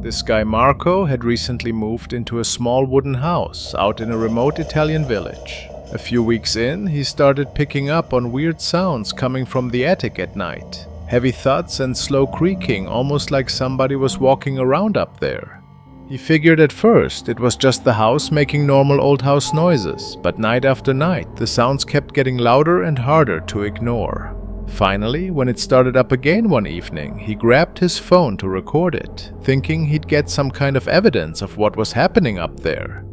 This guy Marco had recently moved into a small wooden house out in a remote Italian village. A few weeks in, he started picking up on weird sounds coming from the attic at night. Heavy thuds and slow creaking, almost like somebody was walking around up there. He figured at first it was just the house making normal old house noises, but night after night the sounds kept getting louder and harder to ignore. Finally, when it started up again one evening, he grabbed his phone to record it, thinking he'd get some kind of evidence of what was happening up there.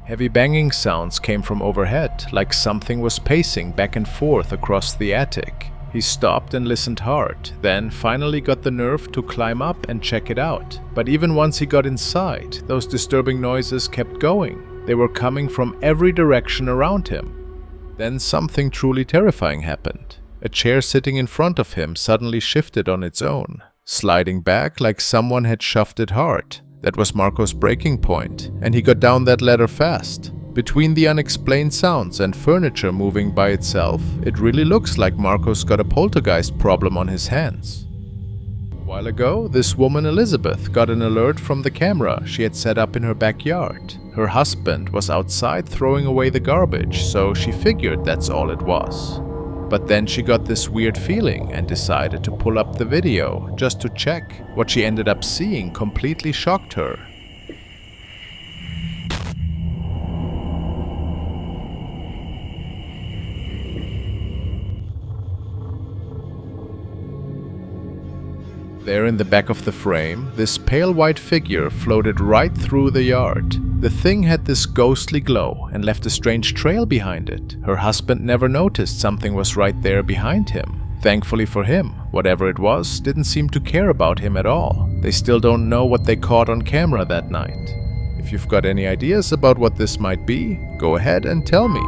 Heavy banging sounds came from overhead, like something was pacing back and forth across the attic. He stopped and listened hard, then finally got the nerve to climb up and check it out. But even once he got inside, those disturbing noises kept going. They were coming from every direction around him. Then something truly terrifying happened. A chair sitting in front of him suddenly shifted on its own, sliding back like someone had shoved it hard. That was Marco's breaking point, and he got down that ladder fast. Between the unexplained sounds and furniture moving by itself, it really looks like Marco's got a poltergeist problem on his hands. A while ago, this woman Elizabeth got an alert from the camera she had set up in her backyard. Her husband was outside throwing away the garbage, so she figured that's all it was. But then she got this weird feeling and decided to pull up the video just to check. What she ended up seeing completely shocked her. There in the back of the frame, this pale white figure floated right through the yard. The thing had this ghostly glow and left a strange trail behind it. Her husband never noticed something was right there behind him. Thankfully for him, whatever it was didn't seem to care about him at all. They still don't know what they caught on camera that night. If you've got any ideas about what this might be, go ahead and tell me.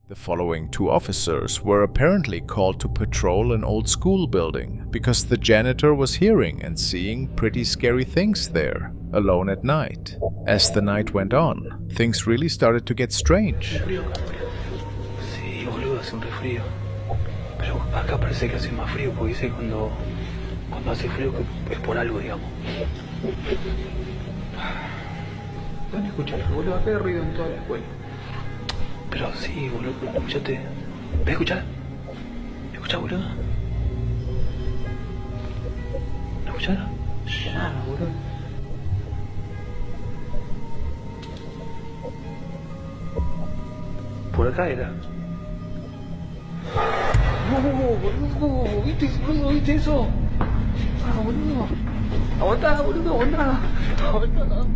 The following two officers were apparently called to patrol an old school building because the janitor was hearing and seeing pretty scary things there, alone at night. As the night went on, things really started to get strange. Sí, boludo, hace un resfrío. Pero acá parece que hace más frío porque dice cuando hace frío que es por algo, digamos. ¿Dónde escuchas, boludo? Acá hay ruido en toda la escuela. Pero sí, boludo, escuchate. ¿Ves a escuchar? ¿Escuchá, boludo? ¿No escuchás? Nada, boludo. Por acá era. No, boludo, ¿viste, boludo? ¿Viste eso? Ah, boludo. Aguantá, boludo, aguantá. Aguantá.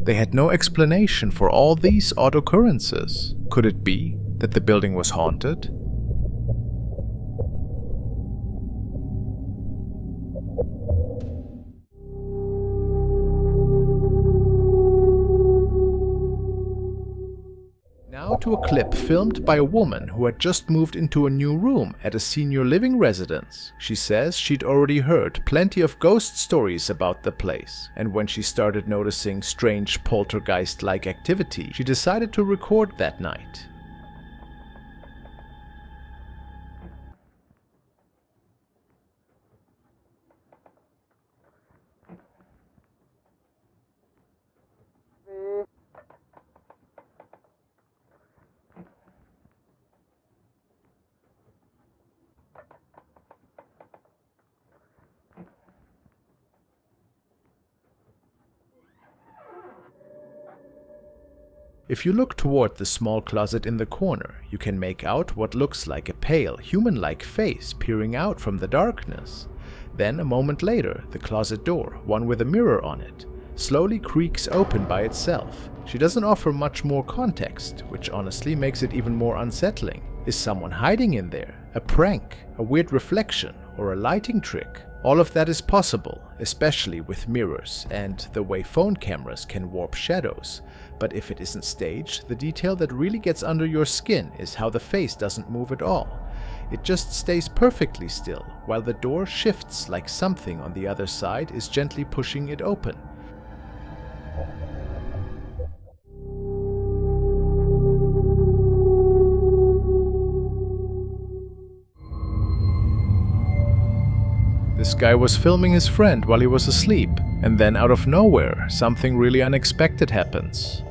They had no explanation for all these odd occurrences. Could it be that the building was haunted? Now to a clip filmed by a woman who had just moved into a new room at a senior living residence. She says she'd already heard plenty of ghost stories about the place, and when she started noticing strange poltergeist-like activity, she decided to record that night. If you look toward the small closet in the corner, you can make out what looks like a pale, human-like face peering out from the darkness. Then, a moment later, the closet door, one with a mirror on it, slowly creaks open by itself. She doesn't offer much more context, which honestly makes it even more unsettling. Is someone hiding in there? A prank? A weird reflection? Or a lighting trick? All of that is possible, especially with mirrors and the way phone cameras can warp shadows. But if it isn't staged, the detail that really gets under your skin is how the face doesn't move at all. It just stays perfectly still, while the door shifts like something on the other side is gently pushing it open. This guy was filming his friend while he was asleep, and then out of nowhere, something really unexpected happens.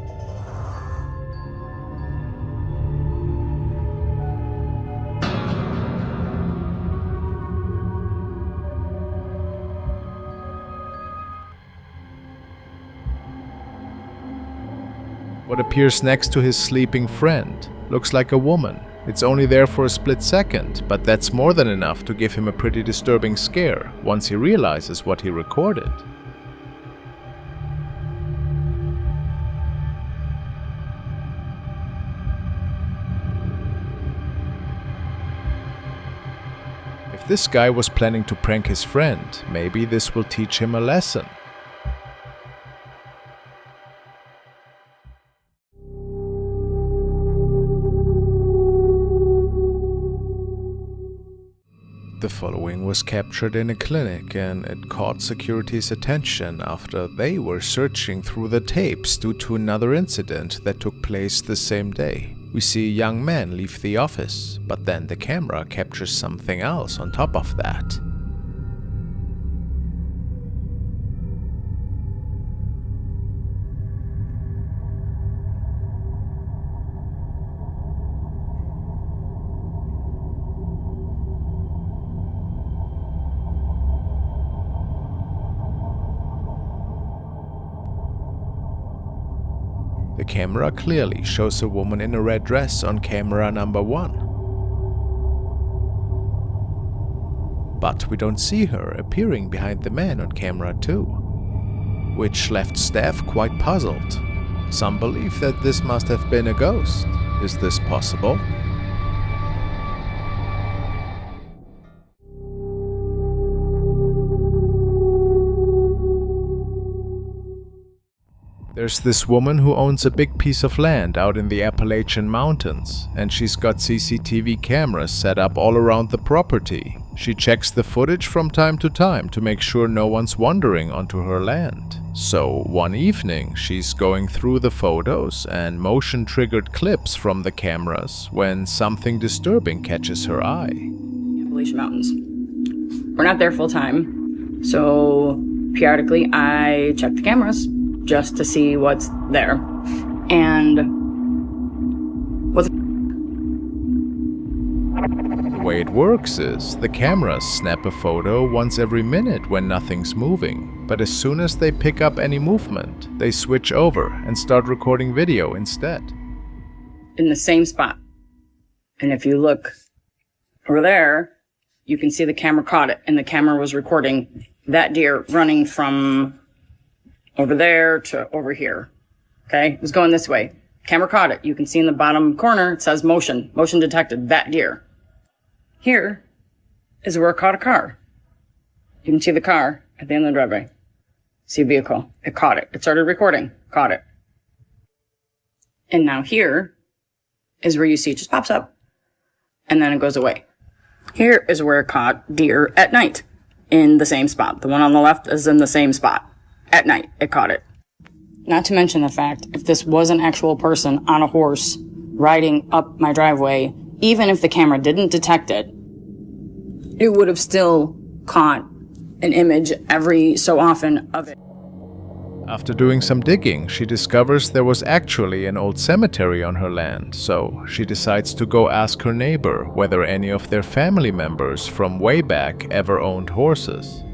What appears next to his sleeping friend looks like a woman. It's only there for a split second, but that's more than enough to give him a pretty disturbing scare once he realizes what he recorded. If this guy was planning to prank his friend, maybe this will teach him a lesson. The following was captured in a clinic, and it caught security's attention after they were searching through the tapes due to another incident that took place the same day. We see a young man leave the office, but then the camera captures something else on top of that. The camera clearly shows a woman in a red dress on camera number 1. But we don't see her appearing behind the man on camera 2, which left staff quite puzzled. Some believe that this must have been a ghost. Is this possible? There's this woman who owns a big piece of land out in the Appalachian Mountains, and she's got CCTV cameras set up all around the property. She checks the footage from time to make sure no one's wandering onto her land. So one evening, she's going through the photos and motion-triggered clips from the cameras when something disturbing catches her eye. Appalachian Mountains. We're not there full time, so periodically I check the cameras just to see what's there. And the way it works is the cameras snap a photo once every minute when nothing's moving, but as soon as they pick up any movement, they switch over and start recording video instead. In the same spot. And if you look over there, you can see the camera caught it, and the camera was recording that deer running from over there to over here. Okay, it was going this way. Camera caught it. You can see in the bottom corner, it says motion. Motion detected, that deer. Here is where it caught a car. You can see the car at the end of the driveway. See a vehicle. It caught it. It started recording. Caught it. And now here is where you see it just pops up. And then it goes away. Here is where it caught deer at night. In the same spot. The one on the left is in the same spot. At night, it caught it. Not to mention the fact, if this was an actual person on a horse riding up my driveway, even if the camera didn't detect it, it would have still caught an image every so often of it. After doing some digging, she discovers there was actually an old cemetery on her land, so she decides to go ask her neighbor whether any of their family members from way back ever owned horses.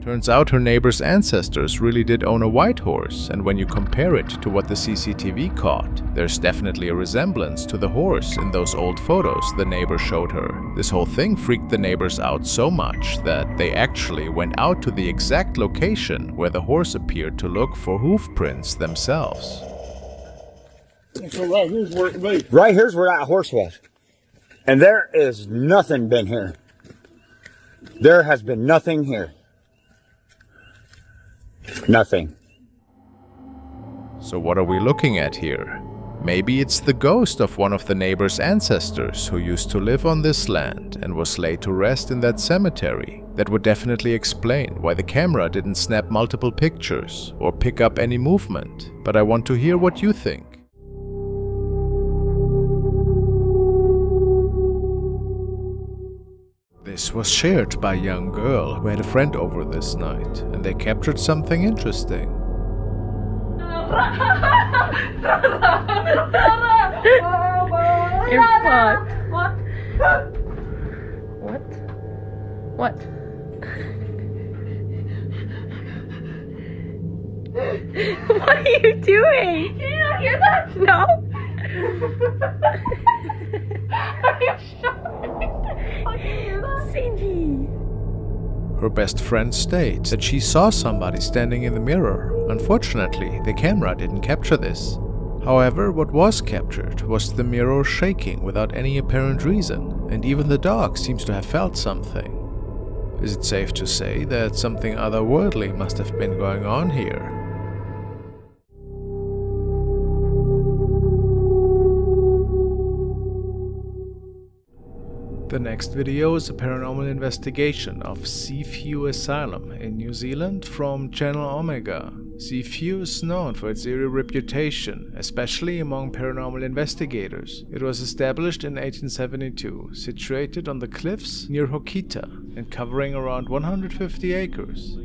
Turns out her neighbor's ancestors really did own a white horse, and when you compare it to what the CCTV caught, there's definitely a resemblance to the horse in those old photos the neighbor showed her. This whole thing freaked the neighbors out so much that they actually went out to the exact location where the horse appeared to look for hoof prints themselves. So right here's where it be. Right here's where that horse was. And there is nothing been here. There has been nothing here. Nothing. So what are we looking at here? Maybe it's the ghost of one of the neighbor's ancestors who used to live on this land and was laid to rest in that cemetery. That would definitely explain why the camera didn't snap multiple pictures or pick up any movement. But I want to hear what you think. This was shared by a young girl who had a friend over this night, and they captured something interesting. You're fucked. What? What? What are you doing? Did you not hear that? No. Are you sure? I can hear that. Cindy. Her best friend states that she saw somebody standing in the mirror. Unfortunately, the camera didn't capture this. However, what was captured was the mirror shaking without any apparent reason, and even the dog seems to have felt something. Is it safe to say that something otherworldly must have been going on here? The next video is a paranormal investigation of Seaview Asylum in New Zealand from Channel Omega. Seaview is known for its eerie reputation, especially among paranormal investigators. It was established in 1872, situated on the cliffs near Hokiata and covering around 150 acres.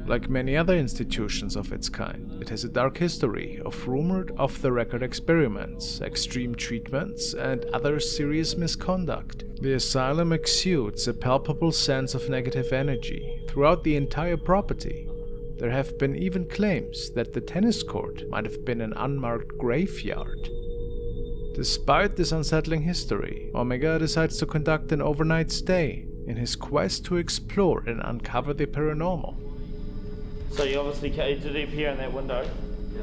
Like many other institutions of its kind, it has a dark history of rumored off-the-record experiments, extreme treatments, and other serious misconduct. The asylum exudes a palpable sense of negative energy throughout the entire property. There have been even claims that the tennis court might have been an unmarked graveyard. Despite this unsettling history, Omega decides to conduct an overnight stay in his quest to explore and uncover the paranormal. So you obviously, did he appear in that window? Yeah.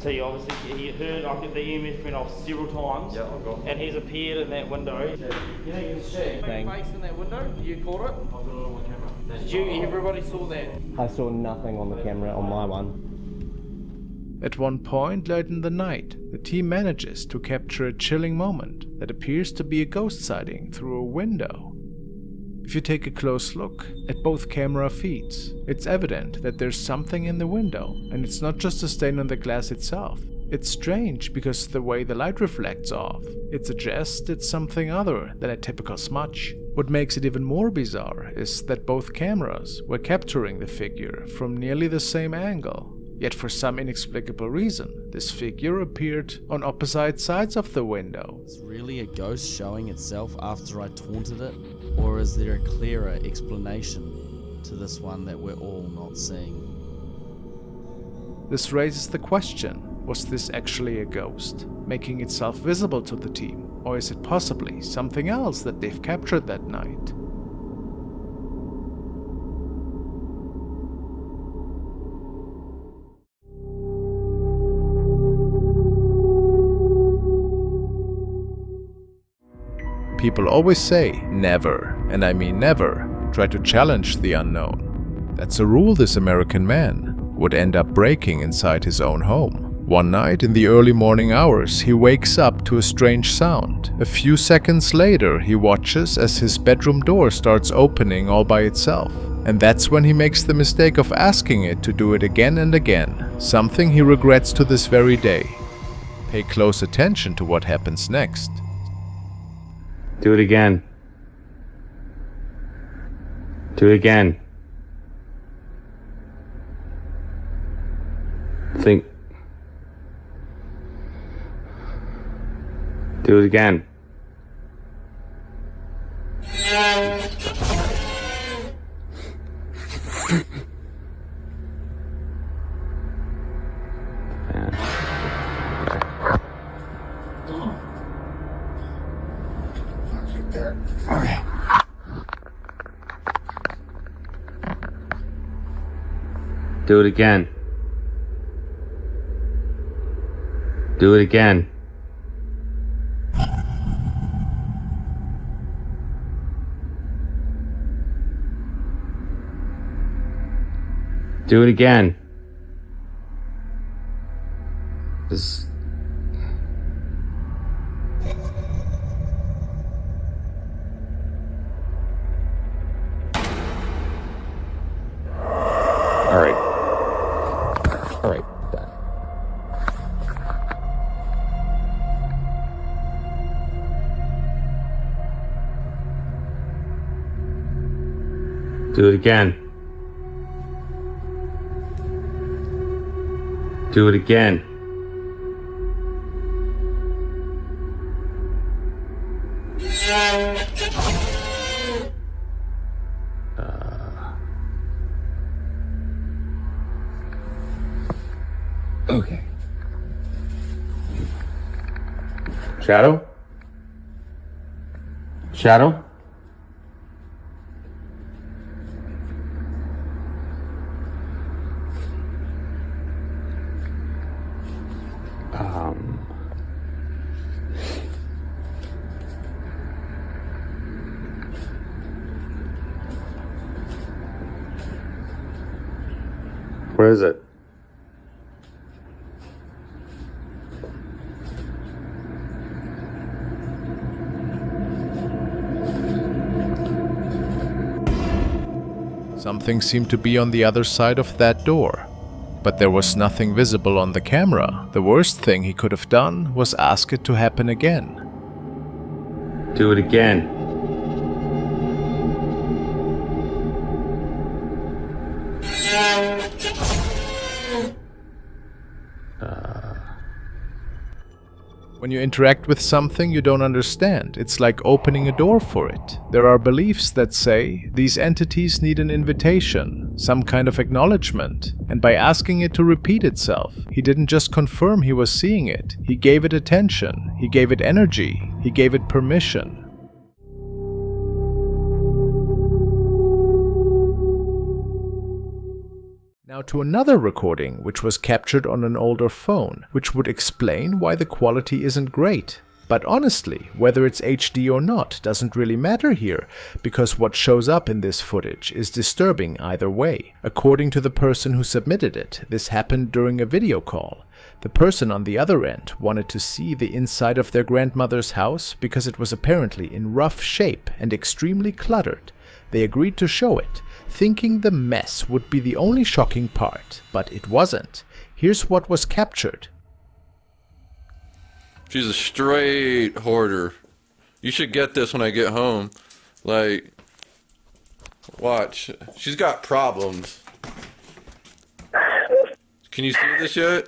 So you obviously, he heard, I think the EMF went off several times. Yeah, I've got it. And he's appeared in that window. Yeah. You know, you can see face in that window, you caught it? I've got it on my camera. Did you, everybody saw that? I saw nothing on the camera on my one. At one point late in the night, the team manages to capture a chilling moment that appears to be a ghost sighting through a window. If you take a close look at both camera feeds, it's evident that there's something in the window, and it's not just a stain on the glass itself. It's strange because the way the light reflects off, it suggests it's something other than a typical smudge. What makes it even more bizarre is that both cameras were capturing the figure from nearly the same angle. Yet for some inexplicable reason, this figure appeared on opposite sides of the window. Is really a ghost showing itself after I taunted it? Or is there a clearer explanation to this one that we're all not seeing? This raises the question, was this actually a ghost, making itself visible to the team? Or is it possibly something else that they've captured that night? People always say never, and I mean never, try to challenge the unknown. That's a rule this American man would end up breaking inside his own home. One night in the early morning hours, he wakes up to a strange sound. A few seconds later, he watches as his bedroom door starts opening all by itself. And that's when he makes the mistake of asking it to do it again and again, something he regrets to this very day. Pay close attention to what happens next. Do it again. Do it again. Think. Do it again. Okay. Do it again. Do it again. Do it again. This... Alright. Alright, done. Do it again. Do it again. Okay. Shadow? Shadow? Where is it? Something seemed to be on the other side of that door, but there was nothing visible on the camera. The worst thing he could have done was ask it to happen again. Do it again. When you interact with something you don't understand, it's like opening a door for it. There are beliefs that say these entities need an invitation, some kind of acknowledgement, and by asking it to repeat itself, he didn't just confirm he was seeing it, he gave it attention, he gave it energy, he gave it permission. Now to another recording, which was captured on an older phone, which would explain why the quality isn't great. But honestly, whether it's HD or not doesn't really matter here, because what shows up in this footage is disturbing either way. According to the person who submitted it, this happened during a video call. The person on the other end wanted to see the inside of their grandmother's house because it was apparently in rough shape and extremely cluttered. They agreed to show it, thinking the mess would be the only shocking part, but it wasn't. Here's what was captured. She's a straight hoarder. You should get this when I get home. Like, watch. She's got problems. Can you see this yet?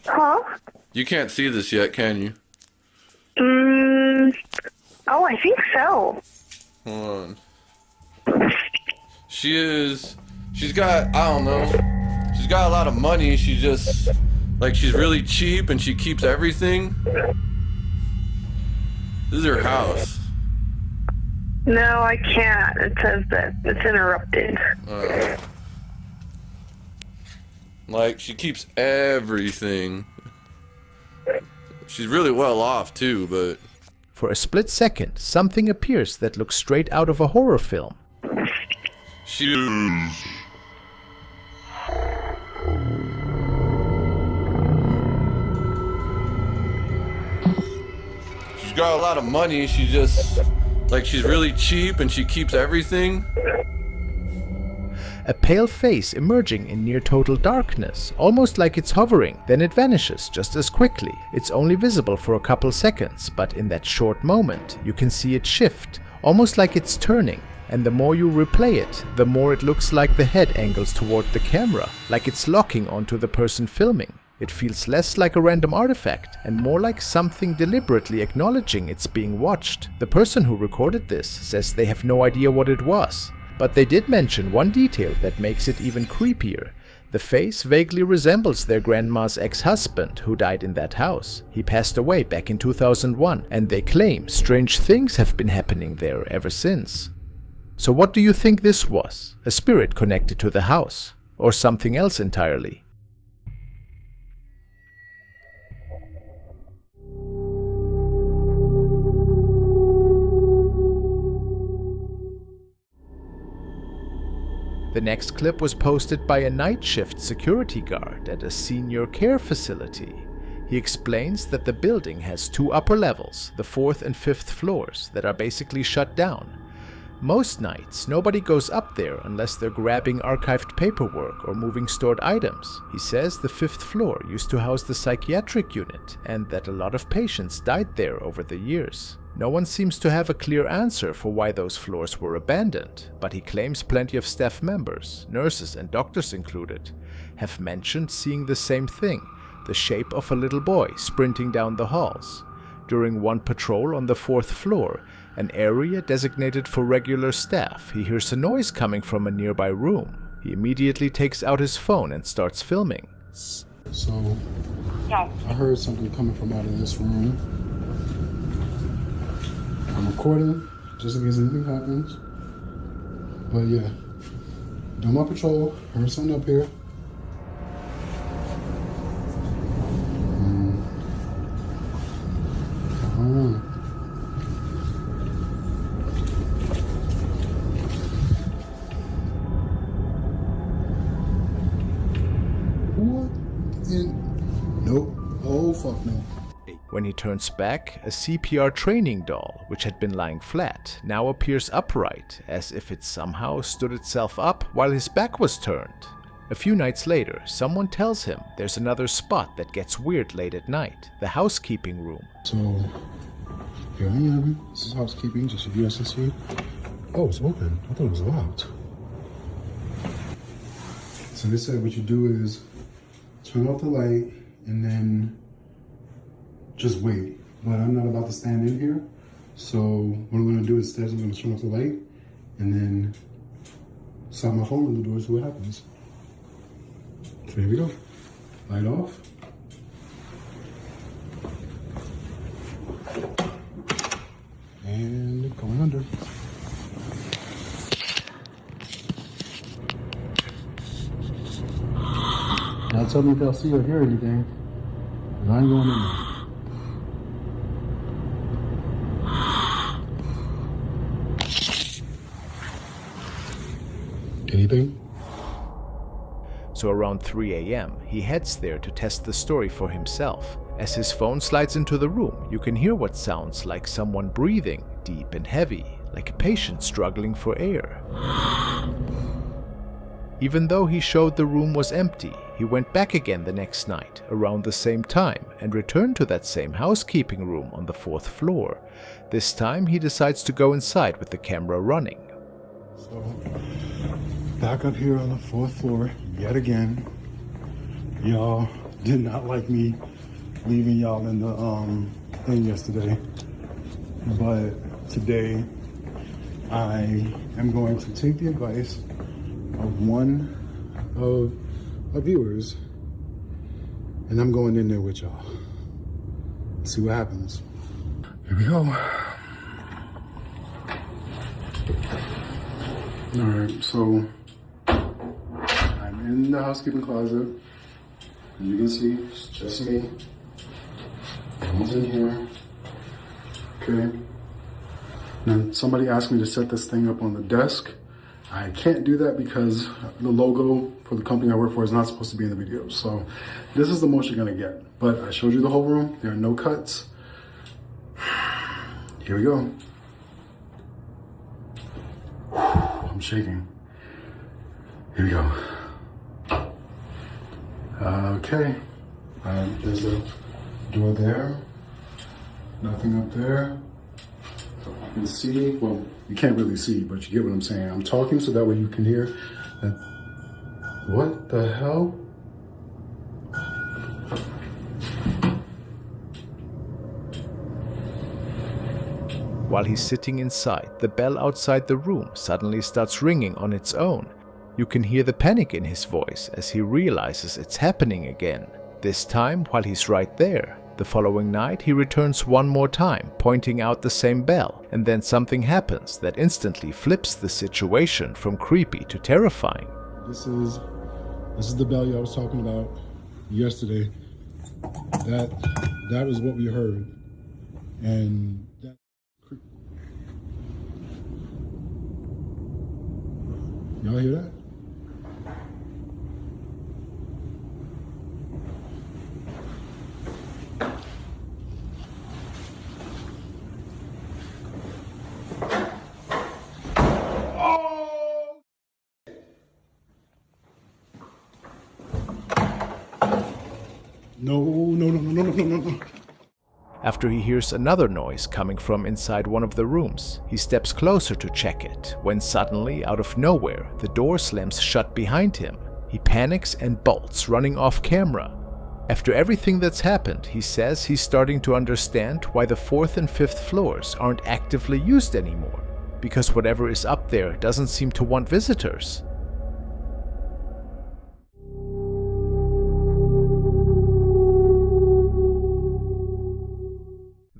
Huh? You can't see this yet, can you? Oh, I think so. Hold on. She's got, I don't know, she's got a lot of money. She's just, like, she's really cheap and she keeps everything. This is her house. No, I can't. It says that it's interrupted. Like, she keeps everything. She's really well off too, but... For a split second, something appears that looks straight out of a horror film. She's got a lot of money. She's just, like, she's really cheap and she keeps everything. A pale face emerging in near total darkness, almost like it's hovering, then it vanishes just as quickly. It's only visible for a couple seconds, but in that short moment, you can see it shift, almost like it's turning. And the more you replay it, the more it looks like the head angles toward the camera, like it's locking onto the person filming. It feels less like a random artifact and more like something deliberately acknowledging it's being watched. The person who recorded this says they have no idea what it was. But they did mention one detail that makes it even creepier. The face vaguely resembles their grandma's ex-husband who died in that house. He passed away back in 2001, and they claim strange things have been happening there ever since. So what do you think this was? A spirit connected to the house? Or something else entirely? The next clip was posted by a night shift security guard at a senior care facility. He explains that the building has 2 upper levels, the 4th and 5th floors, that are basically shut down. Most nights, nobody goes up there unless they're grabbing archived paperwork or moving stored items. He says the 5th floor used to house the psychiatric unit and that a lot of patients died there over the years. No one seems to have a clear answer for why those floors were abandoned, but he claims plenty of staff members, nurses and doctors included, have mentioned seeing the same thing, the shape of a little boy sprinting down the halls. During one patrol on the 4th floor, an area designated for regular staff, he hears a noise coming from a nearby room. He immediately takes out his phone and starts filming. So, I heard something coming from out of this room. I'm recording, just in case anything happens. But yeah, doing my patrol, heard something up here. Nope. Oh, fuck no. When he turns back, a CPR training doll, which had been lying flat, now appears upright, as if it somehow stood itself up while his back was turned. A few nights later, someone tells him there's another spot that gets weird late at night, the housekeeping room. So, here I am. This is housekeeping, just so you guys can see. Oh, it's open. I thought it was locked. So they said what you do is turn off the light and then just wait. But I'm not about to stand in here. So what I'm gonna do instead is I'm gonna turn off the light and then slide my phone in the door and see what happens. So here we go. Light off. And going under. Now tell me if y'all see or hear anything. I ain't going in there. Anything? So around 3 a.m., he heads there to test the story for himself. As his phone slides into the room, you can hear what sounds like someone breathing, deep and heavy, like a patient struggling for air. Even though he showed the room was empty, he went back again the next night, around the same time, and returned to that same housekeeping room on the 4th floor. This time, he decides to go inside with the camera running. So, back up here on the 4th floor, yet again. Y'all did not like me leaving y'all in the thing yesterday. But today, I am going to take the advice of one of our viewers, and I'm going in there with y'all. See what happens. Here we go. All right, so I'm in the housekeeping closet. You can see it's just me. No one's in here. Okay. Now somebody asked me to set this thing up on the desk. I can't do that because the logo for the company I work for is not supposed to be in the video. So this is the most you're gonna get. But I showed you the whole room. There are no cuts. Here we go. I'm shaking. Here we go. Okay. There's a door there. Nothing up there. You can see, well, you can't really see, but you get what I'm saying. I'm talking so that way you can hear that. What the hell? While he's sitting inside, the bell outside the room suddenly starts ringing on its own. You can hear the panic in his voice as he realizes it's happening again. This time while he's right there. The following night he returns one more time, pointing out the same bell, and then something happens that instantly flips the situation from creepy to terrifying. This is the bell y'all was talking about yesterday. That was what we heard. And that y'all hear that? No. After he hears another noise coming from inside one of the rooms, he steps closer to check it, when suddenly, out of nowhere, the door slams shut behind him. He panics and bolts, running off camera. After everything that's happened, he says he's starting to understand why the 4th and 5th floors aren't actively used anymore, because whatever is up there doesn't seem to want visitors.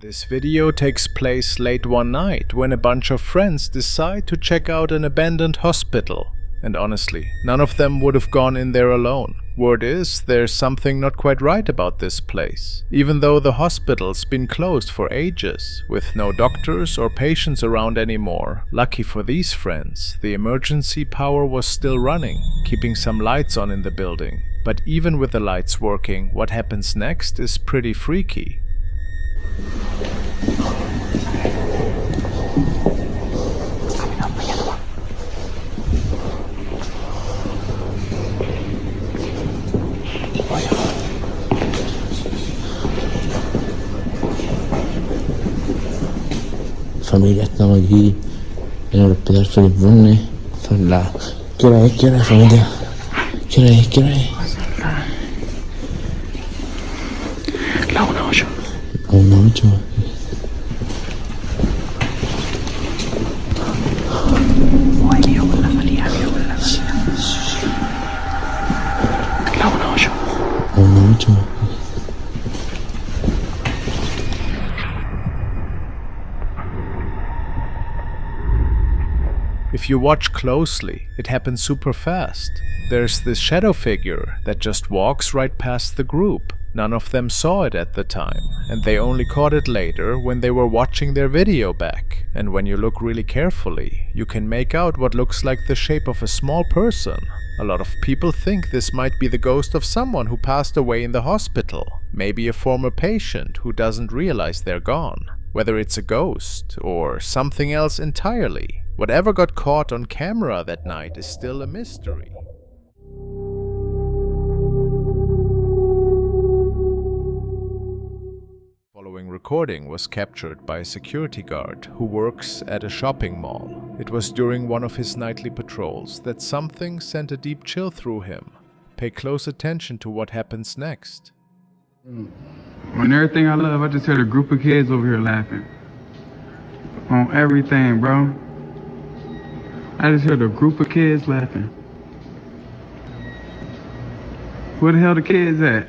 This video takes place late one night when a bunch of friends decide to check out an abandoned hospital. And honestly, none of them would have gone in there alone. Word is, there's something not quite right about this place. Even though the hospital's been closed for ages, with no doctors or patients around anymore. Lucky for these friends, the emergency power was still running, keeping some lights on in the building. But even with the lights working, what happens next is pretty freaky. Familia, estamos aquí en el hospital Felipe Brune. Son las... ¿Qué hora es, familia? ¿Qué hora es? La 1:08. La 1:08. La 1:08. If you watch closely, it happens super fast. There's this shadow figure that just walks right past the group. None of them saw it at the time, and they only caught it later when they were watching their video back. And when you look really carefully, you can make out what looks like the shape of a small person. A lot of people think this might be the ghost of someone who passed away in the hospital. Maybe a former patient who doesn't realize they're gone. Whether it's a ghost or something else entirely, whatever got caught on camera that night is still a mystery. Following recording was captured by a security guard who works at a shopping mall. It was during one of his nightly patrols that something sent a deep chill through him. Pay close attention to what happens next. On everything I love, I just heard a group of kids over here laughing. On everything, bro. I just heard a group of kids laughing. Where the hell the kids at?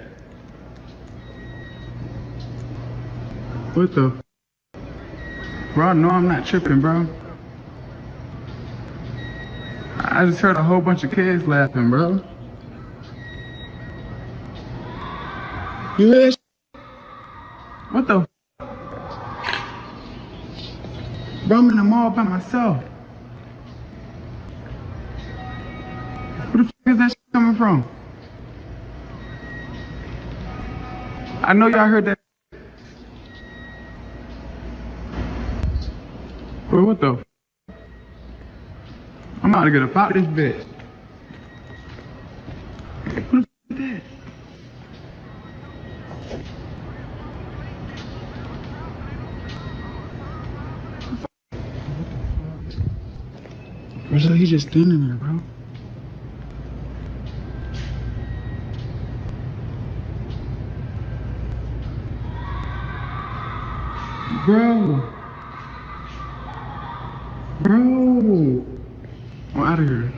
What the? Bro, no, I'm not tripping, bro. I just heard a whole bunch of kids laughing, bro. You hear that? What the? Bro, I'm in the mall by myself. Where the fuck is that shit coming from? I know y'all heard that. Bro, what the? I'm about to get up out this bitch. What the fuck is that? Bro, so he's just standing there, bro. Bro. Bro. I'm out of here.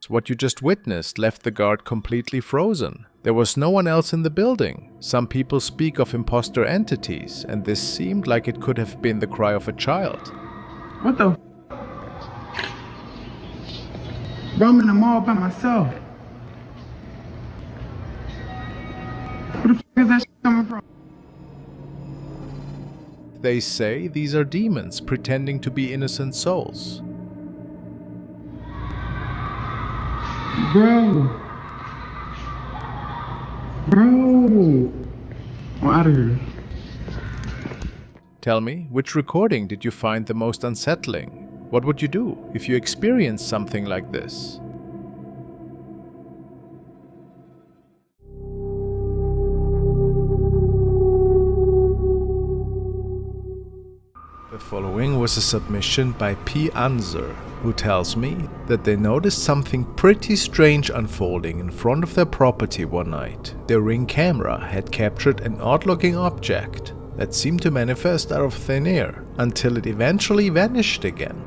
what you just witnessed left the guard completely frozen. There was no one else in the building. Some people speak of imposter entities, and this seemed like it could have been the cry of a child. What the? Bro, I'm in the mall by myself. Where the f is that shit coming from? They say these are demons pretending to be innocent souls. Bro. I'm out of here. Tell me, which recording did you find the most unsettling? What would you do if you experienced something like this? The following was a submission by P. Anser, who tells me that they noticed something pretty strange unfolding in front of their property one night. Their Ring camera had captured an odd-looking object that seemed to manifest out of thin air until it eventually vanished again.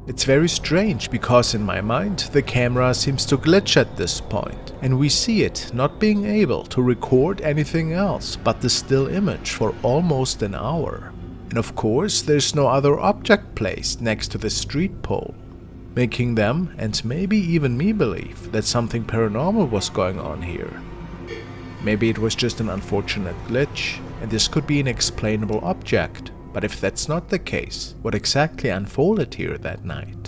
It's very strange because in my mind the camera seems to glitch at this point, and we see it not being able to record anything else but the still image for almost an hour. And of course there's no other object placed next to the street pole, making them and maybe even me believe that something paranormal was going on here. Maybe it was just an unfortunate glitch, and this could be an explainable object. But if that's not the case, what exactly unfolded here that night?